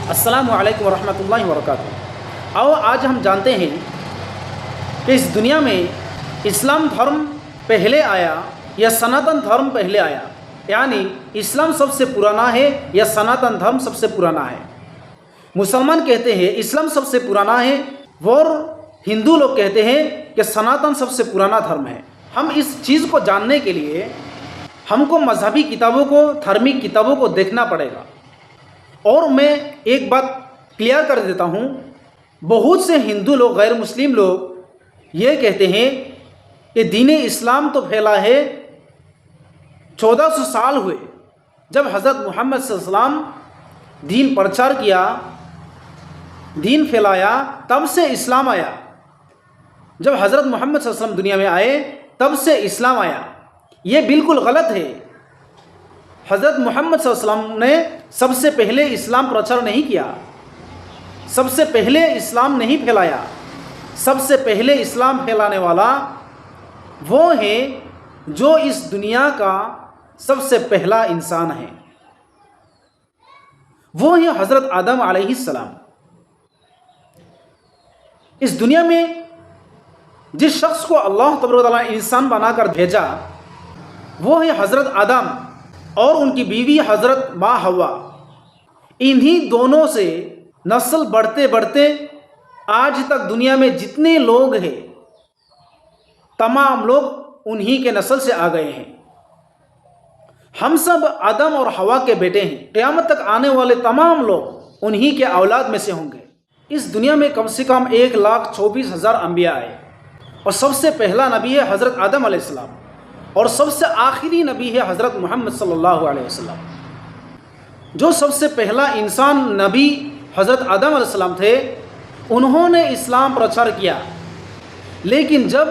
السلام علیکم ورحمۃ اللہ وبرکاتہ۔ آؤ آج ہم جانتے ہیں کہ اس دنیا میں اسلام دھرم پہلے آیا یا سناتن دھرم پہلے آیا، یعنی اسلام سب سے پرانا ہے یا سناتن دھرم سب سے پرانا ہے۔ مسلمان کہتے ہیں اسلام سب سے پرانا ہے، اور ہندو لوگ کہتے ہیں کہ سناتن سب سے پرانا دھرم ہے۔ ہم اس چیز کو جاننے کے لیے ہم کو مذہبی کتابوں کو، دھارمک کتابوں کو دیکھنا پڑے گا۔ اور میں ایک بات کلیئر کر دیتا ہوں، بہت سے ہندو لوگ، غیر مسلم لوگ یہ کہتے ہیں کہ دین اسلام تو پھیلا ہے 1400 سال ہوئے، جب حضرت محمد صلی اللہ علیہ وسلم دین پرچار کیا، دین پھیلایا، تب سے اسلام آیا۔ جب حضرت محمد صلی اللہ علیہ وسلم دنیا میں آئے تب سے اسلام آیا۔ یہ بالکل غلط ہے۔ حضرت محمد صلی اللہ علیہ وسلم نے سب سے پہلے اسلام پرچار نہیں کیا، سب سے پہلے اسلام نہیں پھیلایا۔ سب سے پہلے اسلام پھیلانے والا وہ ہے جو اس دنیا کا سب سے پہلا انسان ہے، وہ ہے حضرت آدم علیہ السلام۔ اس دنیا میں جس شخص کو اللہ تبارک و تعالیٰ نے انسان بنا کر بھیجا وہ ہے حضرت آدم اور ان کی بیوی حضرت ماں حوا۔ انہی دونوں سے نسل بڑھتے بڑھتے آج تک دنیا میں جتنے لوگ ہیں تمام لوگ انہی کے نسل سے آ گئے ہیں۔ ہم سب آدم اور حوا کے بیٹے ہیں۔ قیامت تک آنے والے تمام لوگ انہی کے اولاد میں سے ہوں گے۔ اس دنیا میں کم سے کم 1,24,000 انبیاء آئے، اور سب سے پہلا نبی ہے حضرت آدم علیہ السلام، اور سب سے آخری نبی ہے حضرت محمد صلی اللہ علیہ وسلم۔ جو سب سے پہلا انسان نبی حضرت آدم علیہ السلام تھے، انہوں نے اسلام پرچار کیا، لیکن جب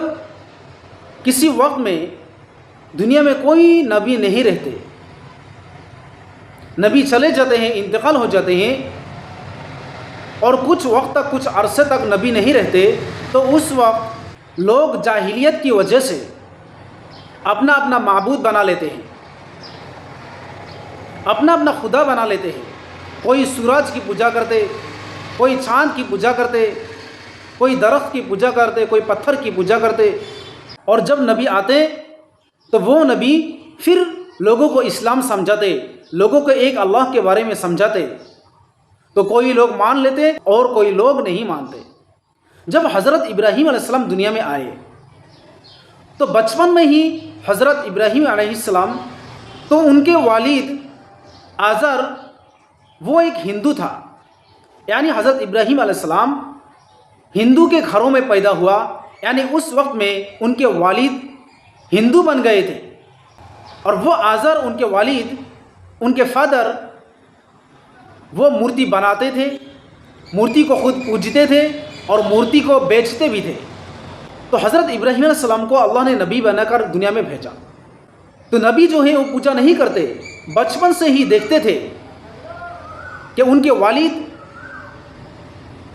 کسی وقت میں دنیا میں کوئی نبی نہیں رہتے، نبی چلے جاتے ہیں، انتقال ہو جاتے ہیں، اور کچھ وقت تک، کچھ عرصے تک نبی نہیں رہتے، تو اس وقت لوگ جاہلیت کی وجہ سے اپنا اپنا معبود بنا لیتے ہیں، اپنا اپنا خدا بنا لیتے ہیں۔ کوئی سورج کی پوجا کرتے، کوئی چاند کی پوجا کرتے، کوئی درخت کی پوجا کرتے، کوئی پتھر کی پوجا کرتے۔ اور جب نبی آتے تو وہ نبی پھر لوگوں کو اسلام سمجھاتے، لوگوں کو ایک اللہ کے بارے میں سمجھاتے، تو کوئی لوگ مان لیتے اور کوئی لوگ نہیں مانتے۔ جب حضرت ابراہیم علیہ السلام دنیا میں آئے تو بچپن میں ہی حضرت ابراہیم علیہ السلام، تو ان کے والد آزر وہ ایک ہندو تھا، یعنی حضرت ابراہیم علیہ السلام ہندو کے گھروں میں پیدا ہوا، یعنی اس وقت میں ان کے والد ہندو بن گئے تھے، اور وہ آزر ان کے والد، ان کے فادر، وہ مورتی بناتے تھے، مورتی کو خود پوجتے تھے اور مورتی کو بیچتے بھی تھے۔ تو حضرت ابراہیم علیہ السلام کو اللہ نے نبی بنا کر دنیا میں بھیجا، تو نبی جو ہیں وہ پوجا نہیں کرتے، بچپن سے ہی دیکھتے تھے کہ ان کے والد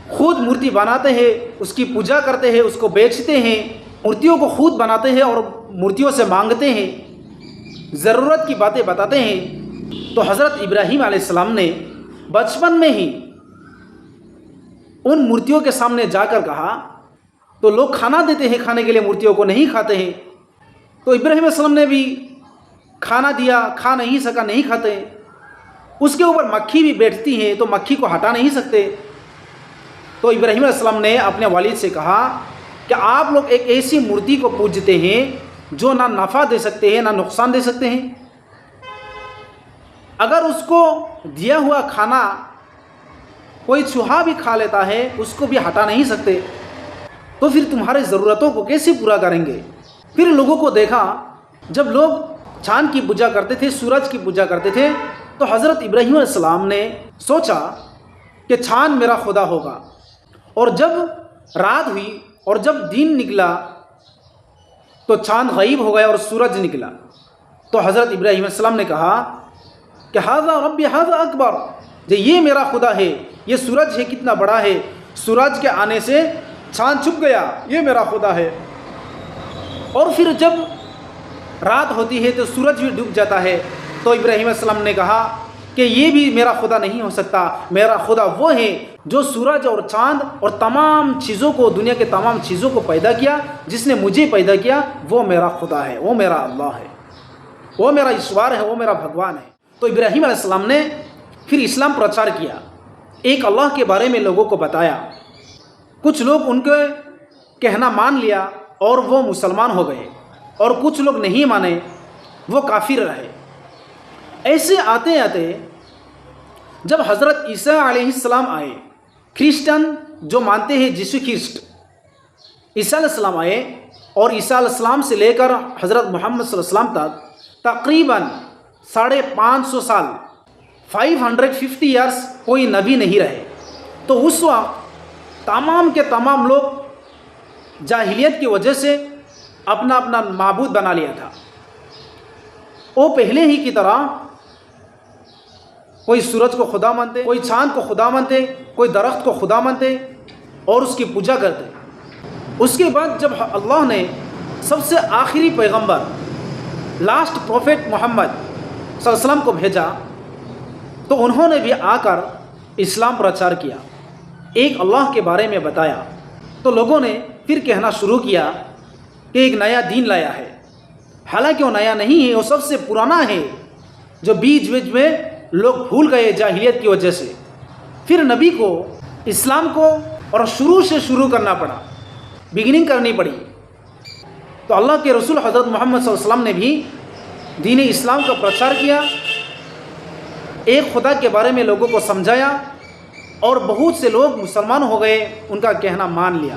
خود مورتی بناتے ہیں، اس کی پوجا کرتے ہیں، اس کو بیچتے ہیں، مورتیوں کو خود بناتے ہیں اور مورتیوں سے مانگتے ہیں، ضرورت کی باتیں بتاتے ہیں۔ تو حضرت ابراہیم علیہ السلام نے بچپن میں ہی ان مورتیوں کے سامنے جا کر کہا، تو لوگ کھانا دیتے ہیں کھانے کے لیے، مورتیوں کو نہیں کھاتے ہیں، تو ابراہیم علیہ السلام نے بھی کھانا دیا، کھا نہیں سکا، نہیں کھاتے۔ اس کے اوپر مکھی بھی بیٹھتی ہیں تو مکھی کو ہٹا نہیں سکتے۔ تو ابراہیم علیہ السلام نے اپنے والد سے کہا کہ آپ لوگ ایک ایسی مورتی کو پوجتے ہیں جو نہ نفع دے سکتے ہیں نہ نقصان دے سکتے ہیں، اگر اس کو دیا ہوا کھانا کوئی چوہا بھی کھا لیتا ہے اس کو بھی ہٹا نہیں سکتے، تو پھر تمہارے ضرورتوں کو کیسے پورا کریں گے؟ پھر لوگوں کو دیکھا، جب لوگ چاند کی پوجا کرتے تھے، سورج کی پوجا کرتے تھے، تو حضرت ابراہیم علیہ السلام نے سوچا کہ چاند میرا خدا ہوگا، اور جب رات ہوئی اور جب دن نکلا تو چاند غائب ہو گیا اور سورج نکلا، تو حضرت ابراہیم علیہ السلام نے کہا کہ ھذا ربی ھذا اکبر، یہ میرا خدا ہے، یہ سورج ہے کتنا بڑا ہے، سورج کے آنے سے چاند چھپ گیا، یہ میرا خدا ہے۔ اور پھر جب رات ہوتی ہے تو سورج بھی ڈوب جاتا ہے، تو ابراہیم علیہ السلام نے کہا کہ یہ بھی میرا خدا نہیں ہو سکتا، میرا خدا وہ ہے جو سورج اور چاند اور تمام چیزوں کو، دنیا کے تمام چیزوں کو پیدا کیا، جس نے مجھے پیدا کیا، وہ میرا خدا ہے، وہ میرا اللہ ہے، وہ میرا ایشور ہے، وہ میرا بھگوان ہے۔ تو ابراہیم علیہ السلام نے پھر اسلام پرچار کیا، ایک اللہ کے بارے میں لوگوں کو بتایا۔ کچھ لوگ ان کے کہنا مان لیا اور وہ مسلمان ہو گئے، اور کچھ لوگ نہیں مانے، وہ کافر رہے۔ ایسے آتے آتے جب حضرت عیسیٰ علیہ السلام آئے، کرسچن جو مانتے ہیں یسوع کرسٹ، عیسیٰ علیہ السلام آئے، اور عیسیٰ علیہ السلام سے لے کر حضرت محمد صلی اللہ علیہ وسلم تک تقریباً 550 سال 550 ایئرس کوئی نبی نہیں رہے۔ تو اس وقت تمام کے تمام لوگ جاہلیت کی وجہ سے اپنا اپنا معبود بنا لیا تھا۔ وہ پہلے ہی کی طرح کوئی سورج کو خدا مانتے، کوئی چاند کو خدا مانتے، کوئی درخت کو خدا مانتے اور اس کی پوجا کرتے۔ اس کے بعد جب اللہ نے سب سے آخری پیغمبر، لاسٹ پروفیٹ محمد صلی اللہ علیہ وسلم کو بھیجا، تو انہوں نے بھی آ کر اسلام پرچار کیا، ایک اللہ کے بارے میں بتایا۔ تو لوگوں نے پھر کہنا شروع کیا کہ ایک نیا دین لایا ہے، حالانکہ وہ نیا نہیں ہے، وہ سب سے پرانا ہے، جو بیچ بیچ میں لوگ بھول گئے جاہلیت کی وجہ سے۔ پھر نبی کو اسلام کو اور شروع سے شروع کرنا پڑا، بگننگ کرنی پڑی۔ تو اللہ کے رسول حضرت محمد صلی اللہ علیہ وسلم نے بھی دین اسلام کا پرچار کیا، ایک خدا کے بارے میں لوگوں کو سمجھایا، اور بہت سے لوگ مسلمان ہو گئے، ان کا کہنا مان لیا۔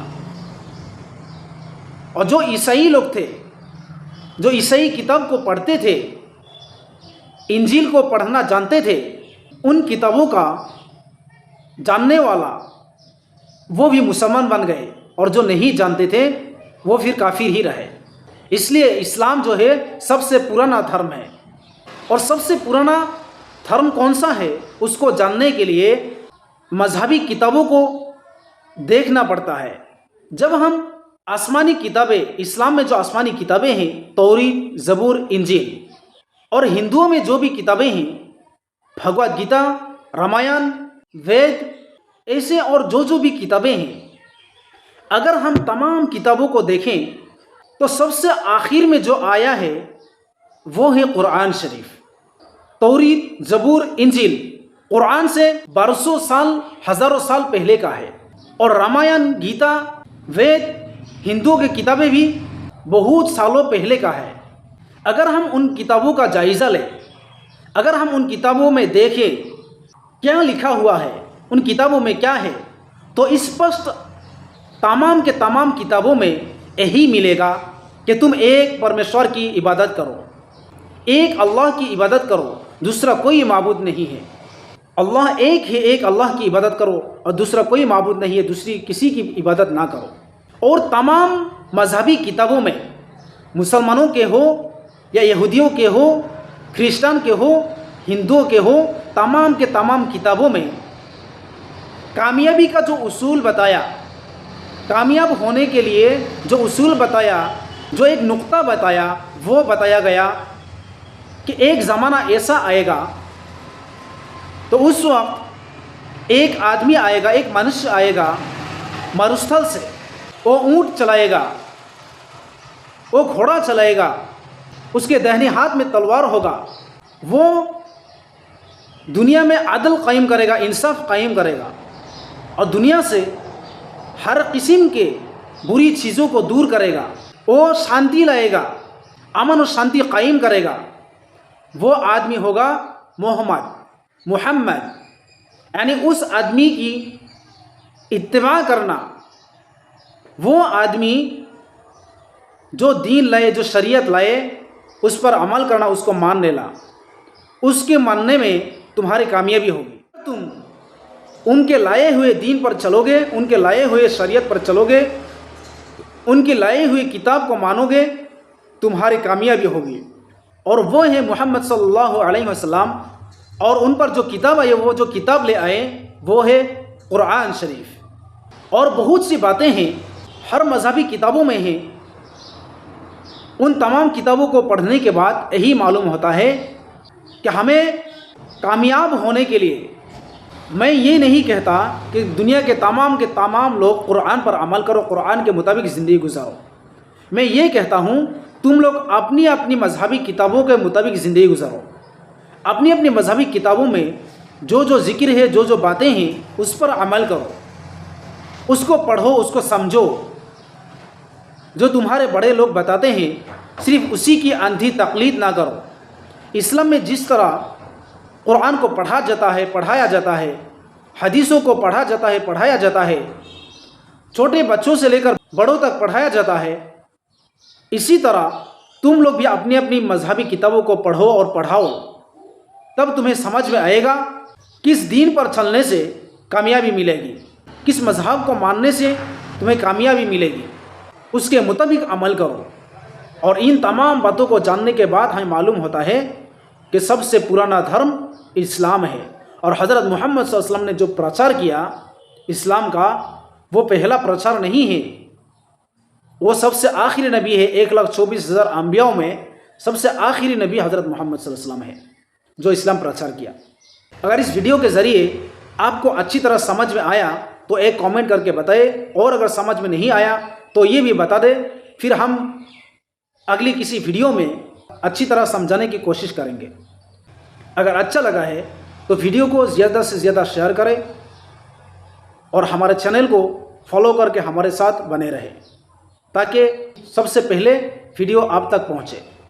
اور جو عیسائی لوگ تھے، جو عیسائی کتاب کو پڑھتے تھے، انجیل کو پڑھنا جانتے تھے، ان کتابوں کا جاننے والا وہ بھی مسلمان بن گئے، اور جو نہیں جانتے تھے وہ پھر کافر ہی رہے۔ اس لیے اسلام جو ہے سب سے پرانا دھرم ہے، اور سب سے پرانا دھرم کون سا ہے اس کو جاننے کے لیے مذہبی کتابوں کو دیکھنا پڑتا ہے۔ جب ہم آسمانی کتابیں، اسلام میں جو آسمانی کتابیں ہیں، توریت، زبور، انجیل، اور ہندوؤں میں جو بھی کتابیں ہیں، بھگوت گیتا، رامائن، وید، ایسے اور جو بھی کتابیں ہیں، اگر ہم تمام کتابوں کو دیکھیں تو سب سے آخر میں جو آیا ہے وہ ہے قرآن شریف۔ توریت، زبور، انجیل قرآن سے 1200 سال، ہزاروں سال پہلے کا ہے، اور رامائن، گیتا، وید، ہندوؤں کی کتابیں بھی بہت سالوں پہلے کا ہے۔ اگر ہم ان کتابوں کا جائزہ لیں، اگر ہم ان کتابوں میں دیکھیں کیا لکھا ہوا ہے، ان کتابوں میں کیا ہے، تو اسپشٹ تمام کے تمام کتابوں میں یہی ملے گا کہ تم ایک پرمیشور کی عبادت کرو، ایک اللہ کی عبادت کرو، دوسرا کوئی معبود نہیں ہے۔ اللہ ایک ہے، ایک اللہ کی عبادت کرو، اور دوسرا کوئی معبود نہیں ہے، دوسری کسی کی عبادت نہ کرو۔ اور تمام مذہبی کتابوں میں، مسلمانوں کے ہو یا یہودیوں کے ہو، کرسچن کے ہو، ہندوؤں کے ہو، تمام کے تمام کتابوں میں کامیابی کا جو اصول بتایا، کامیاب ہونے کے لیے جو اصول بتایا، جو ایک نقطہ بتایا، وہ بتایا گیا کہ ایک زمانہ ایسا آئے گا، تو اس وقت ایک آدمی آئے گا، ایک منش آئے گا مروستھل سے، وہ اونٹ چلائے گا، وہ گھوڑا چلائے گا، اس کے دہنے ہاتھ میں تلوار ہوگا، وہ دنیا میں عدل قائم کرے گا، انصاف قائم کرے گا، اور دنیا سے ہر قسم کے بری چیزوں کو دور کرے گا، وہ شانتی لائے گا، امن و شانتی قائم کرے گا۔ وہ آدمی ہوگا محمد، یعنی اس آدمی کی اتباع کرنا، وہ آدمی جو دین لائے، جو شریعت لائے، اس پر عمل کرنا، اس کو مان لینا، اس کے ماننے میں تمہاری کامیابی ہوگی۔ تم ان کے لائے ہوئے دین پر چلو گے، ان کے لائے ہوئے شریعت پر چلو گے، ان کی لائی ہوئی کتاب کو مانو گے، تمہاری کامیابی ہوگی۔ اور وہ ہے محمد صلی اللہ علیہ وسلم، اور ان پر جو کتاب آئی، وہ جو کتاب لے آئے وہ ہے قرآن شریف۔ اور بہت سی باتیں ہیں ہر مذہبی کتابوں میں ہیں۔ ان تمام کتابوں کو پڑھنے کے بعد یہی معلوم ہوتا ہے کہ ہمیں کامیاب ہونے کے لیے میں یہ نہیں کہتا کہ دنیا کے تمام لوگ قرآن پر عمل کرو، قرآن کے مطابق زندگی گزارو۔ میں یہ کہتا ہوں تم لوگ اپنی اپنی مذہبی کتابوں کے مطابق زندگی گزارو، اپنی اپنی مذہبی کتابوں میں جو ذکر ہے، جو باتیں ہیں، اس پر عمل کرو، اس کو پڑھو، اس کو سمجھو۔ جو تمہارے بڑے لوگ بتاتے ہیں صرف اسی کی اندھی تقلید نہ کرو۔ اسلام میں جس طرح قرآن کو پڑھا جاتا ہے، پڑھایا جاتا ہے، حدیثوں کو پڑھا جاتا ہے، پڑھایا جاتا ہے، چھوٹے بچوں سے لے کر بڑوں تک پڑھایا جاتا ہے، اسی طرح تم لوگ بھی اپنی اپنی مذہبی کتابوں کو پڑھو اور پڑھاؤ۔ تب تمہیں سمجھ میں آئے گا کس دین پر چلنے سے کامیابی ملے گی، کس مذہب کو ماننے سے تمہیں کامیابی ملے گی، اس کے مطابق عمل کرو۔ اور ان تمام باتوں کو جاننے کے بعد ہمیں معلوم ہوتا ہے کہ سب سے پرانا دھرم اسلام ہے، اور حضرت محمد صلی اللہ علیہ وسلم نے جو پرچار کیا اسلام کا، وہ پہلا پرچار نہیں ہے، وہ سب سے آخری نبی ہے۔ 1,24,000 انبیاءوں میں سب سے آخری نبی حضرت محمد صلی اللہ علیہ وسلم ہے جو اسلام پرچار کیا۔ اگر اس ویڈیو کے ذریعے آپ کو اچھی طرح سمجھ میں آیا تو ایک کامنٹ کر کے بتائے، اور اگر سمجھ میں نہیں آیا تو یہ بھی بتا دے، پھر ہم اگلی کسی ویڈیو میں اچھی طرح سمجھانے کی کوشش کریں گے۔ اگر اچھا لگا ہے تو ویڈیو کو زیادہ سے زیادہ شیئر کریں اور ہمارے چینل کو فالو کر کے ہمارے ساتھ بنے رہیں تاکہ سب سے پہلے ویڈیو آپ تک پہنچے۔